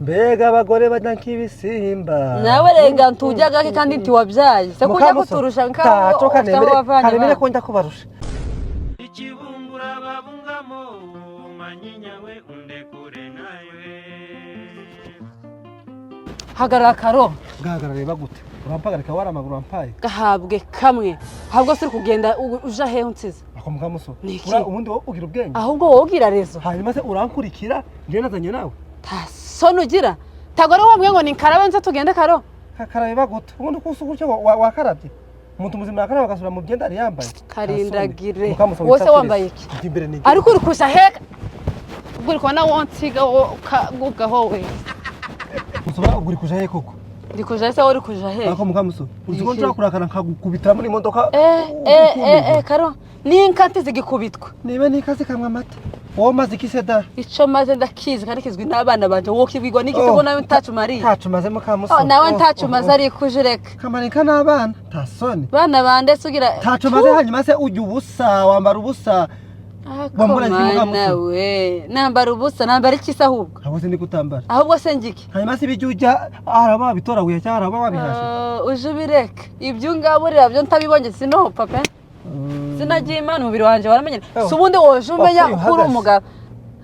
mbega abagore badankibisimba nawe rega ntujyaga ke kandi ntiwabyaye se kujya kuturusha nkaho kanemere ko njya kubarusha ikibumbura babungamo manyinya we undekure nawe hagarara Karo gahagarara reba gute urampagarika waramaguru wampaye gahabwe kamwe ahubwo se kugenda uja he unsize ako Mukamuso ubundi wowe ugira ubwenge ahubwo wowe ugira rezo hanyuma se urankurikira nje nazanye nawe tasoni ugira tagore wambwe ngo ni karabe nze tugende Karo kakarabe bagute ubundi kusukuryo wakarabye umuntu muzima yakaraba gasura mu byenda ari yambaye karindagire wose wambaye iki ariko uri kusha heka uri kubona wonsiga gugaho we musoba uri kuja he koko ndi kuja se uri kuja he ako Mukamuso uziko nshaka kurakana nkagukubitira muri modoka Karo ni inkati zigikubitwa nibe nikaze kamwe amata wowe maze ikiseda ico maze ndakizi kandi kizwi n'abana banje wowe kibigwa n'ikisego nawe ntacu mari ntacu maze Mukamuso nawe ntacu maze ari kujureka kamanika n'abana tasoni bana bande sugira ntacu maze hanyuma se ujya ubusa wambara ubusa nawe nambara ubusa nambara ikisa ahubwo ahubwo ndi gutambara ahubwo se ngiki hanyuma se bijya araba bitoraguye cyangwa araba wabihashe uje bireka ibyo ngaburira byo ntabibonye sino papa sinagiye imana umubiri wanje waramenye subundi woje umenya kuri umugabo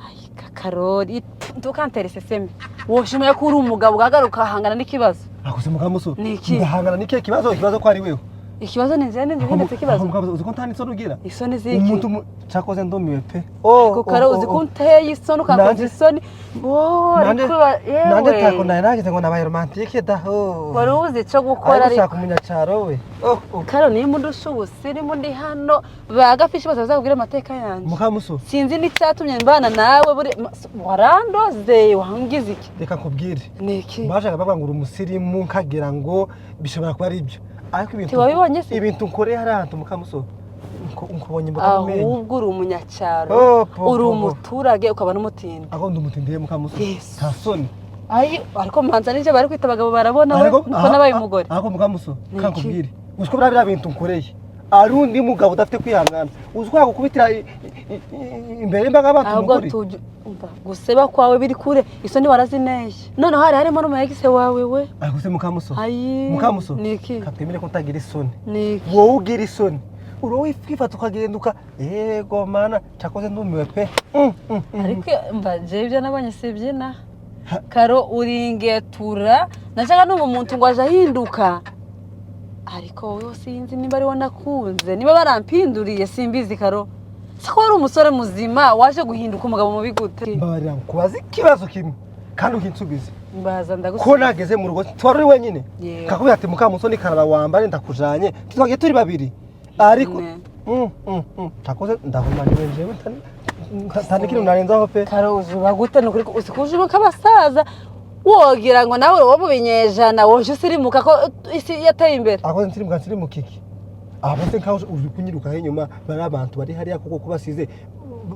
ay Karoli tukanterese seme woje umenya kuri umugabo gagaruka hangana n'ikibazo akose Mukamuso ngahangana n'ike kibazo ko ari wewe ikibazo ni nzene ndibindetse kibazo uziko ntani isoni ugira isoni ziki umuntu cyakoze ndumiwe pe ko Karo uziko nteye isoni ukakoze isoni ariko yewe nande tako nagize ngo nabaye romantique daho wari uzi cyo gukora ariko shaka umunyacaro we Karo ni mundusha ubusiri mundi hano bagafishi bazakubwira amateka yanjye Mukamuso sinzi n'icyatumye mbana nawe buri warandoze wangize iki reka nkubwire niki bashaka bavuga ngo uri umusirimu nkagira ngo bishobora kuba ari ibyo ariko ibintu nkoreye hari ahantu Mukamuso nkubonye imboga mu menyo ahubwo uri umunyacyaro uri umuturage ukaba n'umutindi aho ndi umutindi Mukamuso tasoni ariko manza nije bari kwita abagabo barabona we nuko nabaye umugore ariko Mukamuso kankubwire uziko bya bintu nkoreye ari undi mugabo udafite kwihangana uziko gukubitira imbere imbaga abantu mugore guseba kwawe biri kure isoni warazineye none harimo n'umuyagise wawe we ariko se Mukamuso niki katemere ko ntagira isoni niki wowe ugira isoni uro wifata ukagenduka yego mana cyakoze ndumiwe pe ariko mbaje ibyo nabonye sibyina Karo uringetura nashaka n'umuntu ngo aje ahinduka ariko wowe sinzi niba ari nakunze niba barampinduriye simbizi Karo siko ari umusore muzima waje guhinduka umugabo mu bigute mbarira kubaza ikibazo kimwe kandi ukinsubize mbaza ndagusubiza ko nageze mu rugo twari wenyine kakubira ati Mukamusoni karaba wambare ndakujanye twagiye turi babiri ariko takoze ndahumaniwe njewe tani kintu narenzaho pe Karo uzuba gute nukuri usikuje kabasaza wogira ngo nawe wo mu binyejana woje usirimuka ko isi yateye imbere akoze nsiri mu kiki abose nkaho uje kunyiruka henyuma bari abantu bari hariya koko kubasize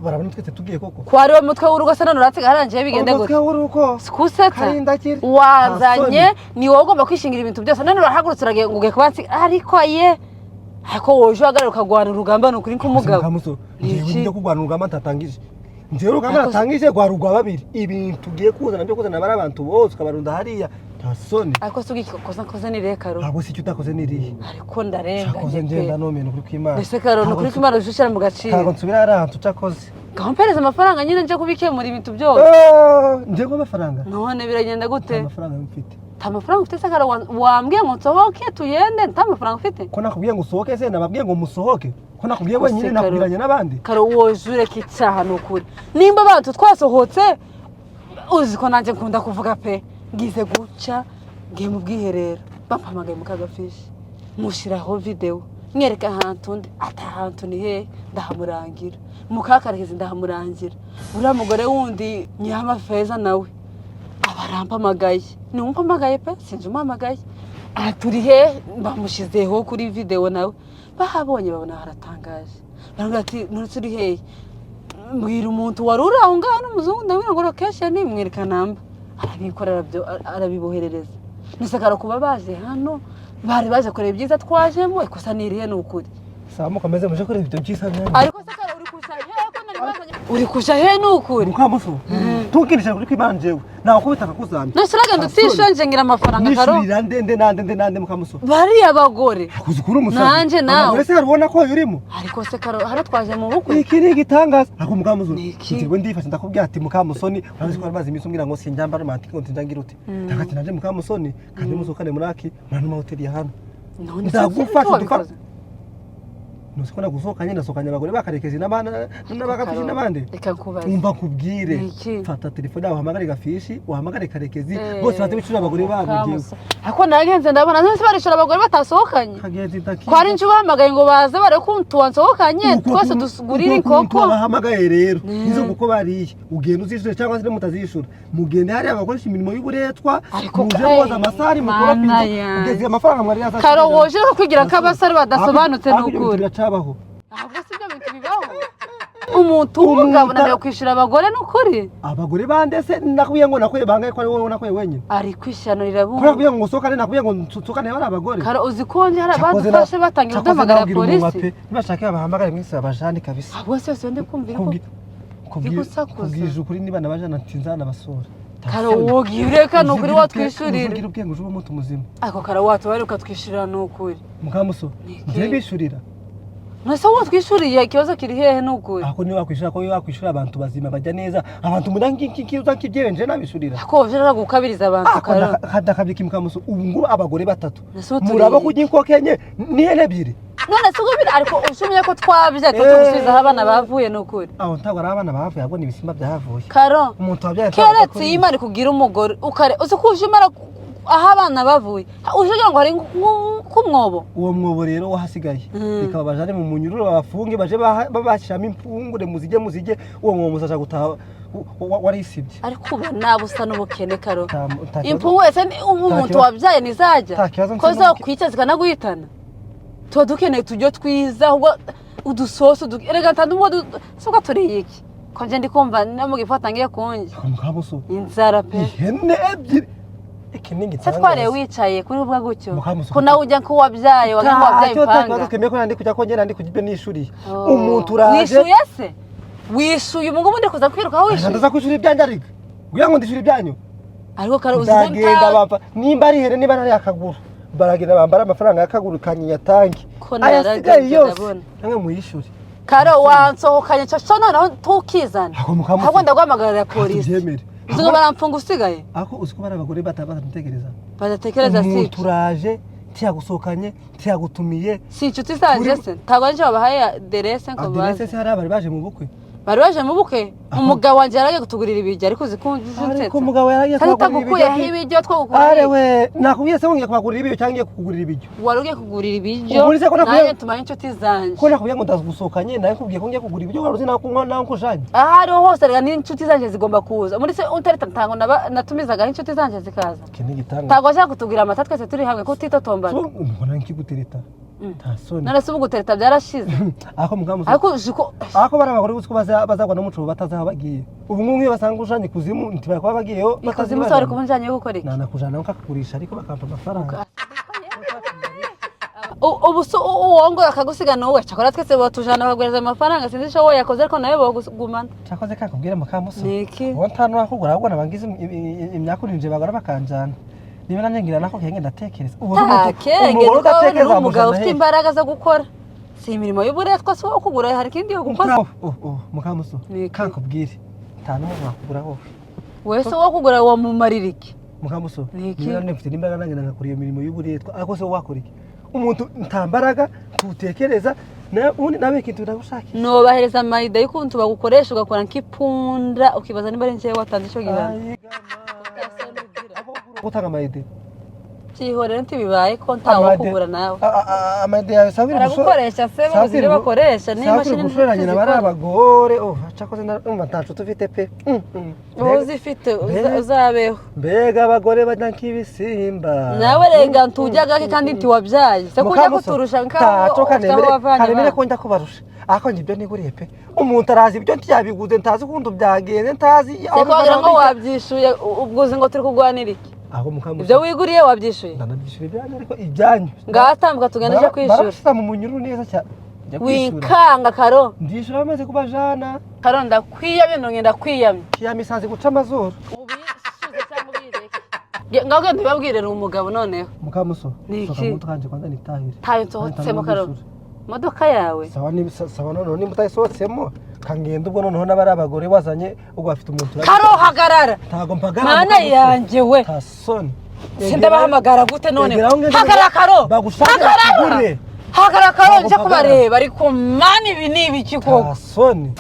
barabona twese tugiye koko kwari we mutwe w'urugo se none uratse garangiye bigende gute mutwe w'urugo sikuseta wazanye ni wowe ugomba kwishingira ibintu byose none urahagurutse uragiye ngo ugiye kubansi ariko ariko woje uhagarara ukagwana urugamba nukuri nk'umugabo Mukamuso ngiye kugwana urugamba ntatangije ngiye urugamba natangije gwa rugwa babiri ibintu ugiye kuzana byo kuzana bari abantu bose ukabarunda hariya tasoni ariko sugi koza ni Karo abo si cyutakoze niriye ariko ndarenga cyakoze ngenda nomene kuri kwimana ese Karo nukuri kwimana ushishira mu gaciro ntabwo nsubira ari ahantu cyakoze gampereza amafaranga nyine nje kubikemura ibintu byose nje ngo amafaranga none biragenda gute amafaranga mfite amafaranga ufite se Karo wambwiye ngo nsohoke tuyende amafaranga ufite ko nakubwiye ngo usohoke se nababwiye ngo musohoke ko nakubwiye wenyine nakubwiranye n'abandi Karo wojure kicyaha nukuri nimba abantu twasohotse uzi ko nanjye nkunda kuvuga pe ngize guca ngiye mu bwiherero bampamagaye mu kagafishi mushiraho video mwereka ahantu ndi atahantu ni he ndahamurangira mukakarekeze ndahamurangira uriya mugore wundi nyama feza nawe abarampamagaye ni umpamagaye pe sinzi umpamagaye turi he bamushizeho kuri video nawe bahabonye babona haratangaje baravuga ati none turi he mbwira umuntu wari uri aho ngaho n'umuzungu ndabwira ngo location nimwereka namba arabikorera byo arabiboherereza nisakara kuba baje hano bari baje kureba ibyiza twajemo ikosa niriye n'ukuri samu kameze muje kureba ibyo byiza ariko sakara uri kusha he n'ukuri Mukamuso tukinisha kuri kwimanjewe naho kubitaka kuzamye nashiraga ndutishanje ngira amafaranga karo nishurira ndende Mukamusoni bari abagore kuzukura umusazi nanje nawe uretse harubona ko yurimo ariko se karo haratwaje mu bukwe iki ni gitangaza ako Mukamusoni njyewe ndifashe ndakubwira ati Mukamusoni urazi ko amazi imisi umbwira ngo sinjamba romantique ngo ntinjangira uti takati naje Mukamusoni kandi musokane muraki mwana mu hoteli ya hano ndagufasha dukaze nuko nagusokanye nasokanye abagore bakarekezi n'abagafishi n'abandi reka kubaza umva kubwire fata telefone yawe uhamagare gafishi uhamagare karekezi bose batibicura abagore babugiye ako nagenze ndabona nose barishura abagore batasohokanye kwari nje bahamagaye ngo baze bare kuntuwansohokanye twese dusugurira inkoko bahamagaye rero nizo kuko bariye ugenda uzishura cyangwa se mutazishura mugende hari abakoresha imirimo y'uburetwa muje koza amasari mukora pinzo ugeze amafaranga mwari yaza karo woje kwigira kabasari badasobanutse n'ukuri abaho ahubwo sibyo bintu bibaho umuntu umugabo nayo kwishura abagore n'ukuri abagore bandese nakubiye ngo nakuye bangaye ko ari wowe nakuye wenyine ari kwishanurira bumwe nakubiye ngo sokane nakubiye ngo nsokane bari abagore karo uzikonje hari abadufashe batangira guhamagara polisi bashaka abahamagare mwese abajani kabisa ahubwo se wende kumvira ko kubwije ukuri niba nabajana ntinzana basura karo wogireka n'ukuri watwishurira ugira ubwenge uje umuntu muzima ako karo watubaruka twishurira n'ukuri Mukamusoni nje bishurira Nase watwishuriye ikibazo kiri hehe n'ukuri ako ni wakwishura ko wakwishura abantu bazima bajya neza abantu mudangikikiza kibyerenje nabishurira ako vjera gukabiriza abantu karo kadakabiki Mukamusoni ubu ngo abagore batatu muraba kujinkokenye ni hele ebyiri none sugubira ariko ushumye ko twabye tugusubiza abana bavuye n'ukuri aho ntago ari abana bavuye abone ibisimba byahavuye karo umuntu wabyaye keretse imana kugira umugore ukare uzikushimara aho abana bavuye ujugira ngo hari kumwobo uwo mwobo rero wahasigaye bikaba bajane mu munyururu bafunge baje babashiramo impungure muzige uwo mwobo muzaja gutaha warisibye ariko uba nabusa n'ubukene karo impungure se umuntu wabyaye nizajya ko zo kwica zikanaguhitana tuba dukeneye tujyo twiza ahubwo udusoso erega ntandumwe suka turiye iki ko nje ndikumva no mugifata ngiye kunje Mukamusoni inzara pe ihene ebyiri se tware wicaye kuri ubwa gutyo ko nawe ujya ko wabyaye wagira wabyaye impanga twemeye ko nandi kujya kongera ndi kujya n'ishuri umuntu uraje wishuye se wishuye umungu bundi kuza kwiruka aho wishuye ndaza kwishuri ibyanje ariga kugira ngo ndishuri ibyanyu ariko kare uzigenda ndagenda bapfa nimba ari here niba ari akaguru baragenda bambara amafaranga y'akaguru kanyinya tanki ayasigaye yose namwe muyishuri karo wansohokanye cyo noneho tukizana ahubwo ndagwamagarira polisi Uzuga baramfunga usigaye ako uziko bari abagore batatekereza badatekereza si turaje tiyagusohokanye tiyagutumiye si inshuti zanje se tabanje babahaye aderese ngo baze aderese hari abari baje mu bukwe bari baje mu bukwe umugabo wanje yaragiye kutugurira ibijya ariko uzikunze ariko umugabo yaragiye kugurira ibijyo two gukora arewe nakubiye se wongeye kwagurira ibijyo cyangwa kugurira ibijyo warugiye kugurira ibijyo naye tumanye inshuti zanje ko nakubiye ngo ndagusohokanye naye kubwiye ko ngiye kugura ibijyo waruzi nakunywa nanko janye ari ho hose rega ni inshuti zanje zigomba kuza muri se utareta ntango natumizaga inshuti zanje zikaza kene gitanga tago ashaka kutugira amata twese turi hamwe ko titotomba mbona nkigutereta tasoni none se ubugutereta byarashize ako Mukamusoni ariko jiko ako bari abagore uziko bazagwa no muco batazaha bagiye ubu nk'umwe basanga ujanye kuzimu ntibaye kwa bagiyeyo bakazimu sare kubunjanye yo gukora iki nakujana nkakugurisha ariko bakampa amafaranga ubu so uwongo akagusiga nowe cyakora twese batujana bagwereza amafaranga sinzi cyo yakoze ariko nayo bagumana cyakoze kakubwira Mukamusoni niki uwo ntano akugura ahubwo nabangize imyakurinje bagora bakanjana niba nanjye ngira nako kenge ndatekereza umugore udatekereza umugabo ufite imbaraga zo gukora si imirimo y'uburetwa so kugura hari kindi yo gukora Mukamusoni kankubwire ntano wakugura wowe wese wo kugura wa mumaririki Mukamusoni niba nefite imbaraga nanjye ngakora iyo mirimo y'uburetwa ariko se wakora iki umuntu ntambaraga tutekereza nawe kintu ndagushakira nobahereza amayida y'ukuntu bagukoresha ugakora nk'ipunda ukibaza niba ari nje watanze ico gihano gutanga amayide cyihorera ntibibaye ko ntawo kugura nawe amayide yawe sabiri baragukoresha se bazire bakoresha ni mashini gushoranye nabari abagore cyakoze ndumva ntacu tufite pe uzifite uzabeho mbega abagore banyankibisimba nawe rega ntujyaga kandi ntiwabyaye se kujya kuturusha nkaho kanemere ko njya kubarusha ako njye ibyo niguriye pe umuntu arazi ibyo ntiyabiguze ntazi ukuntu byagenze ntazi se kwagira ngo wabyishuye ubwuzi ngo turi kugwanira iki aho Mukamusoni ibyo wiguriye wabyishuye ndanabyishuye ibyanyu ariko ibyanyu ngatambuka tugana cyo kwishura barasa mu munyururu neza cyane wikanga Karo ndishura amaze kubajana Karo ndakwiyamye none ndakwiyamye ya misazi guca amazuru ubisuze cyangwa ubireke ngaho ntibabwirira umugabo noneho Mukamuso Niki? soka mutu kanje kwanza nitahire tayo nsohotsemo Karo modoka yawe sawa none nimba utayisohotsemo kangenda ubwo noneho n'abari abagore wazanye ubwo bafite umuntu Karo hagarara ntago mpagara mana yanje we tasoni sindabahamagara gute none hagarara Karo bagushaka kugure hagarara Karo nje kubareba ariko mani ibi ni ibiki koko tasoni